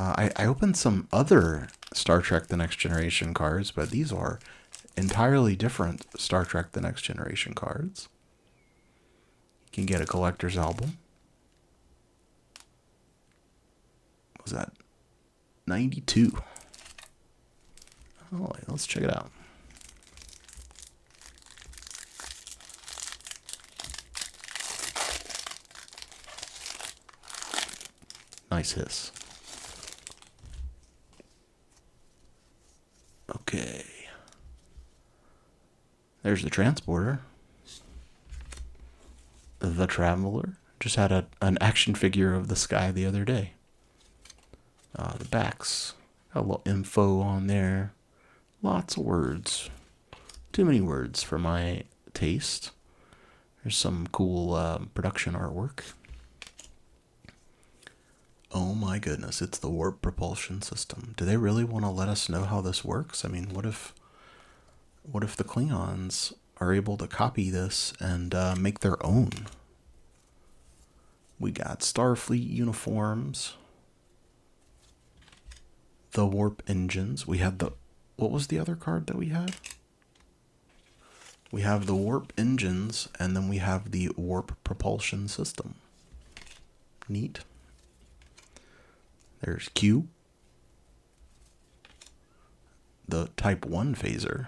I opened some other Star Trek The Next Generation cards, but these are entirely different Star Trek The Next Generation cards. You can get a collector's album. What was that? 92. Oh, let's check it out. Nice hiss. Okay. There's the transporter. The Traveler. Just had an action figure of the sky the other day. The backs. Got a little info on there. Lots of words. Too many words for my taste. There's some cool production artwork. Oh my goodness, it's the warp propulsion system. Do they really want to let us know how this works? I mean, what if the Klingons are able to copy this and make their own? We got Starfleet uniforms. The warp engines. We had the... What was the other card that we had? We have the warp engines, and then we have the warp propulsion system. Neat. There's Q. The Type 1 phaser.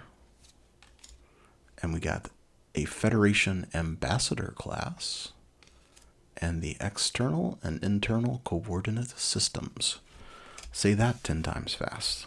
And we got a Federation Ambassador class. And the external and internal coordinate systems. Say that 10 times fast.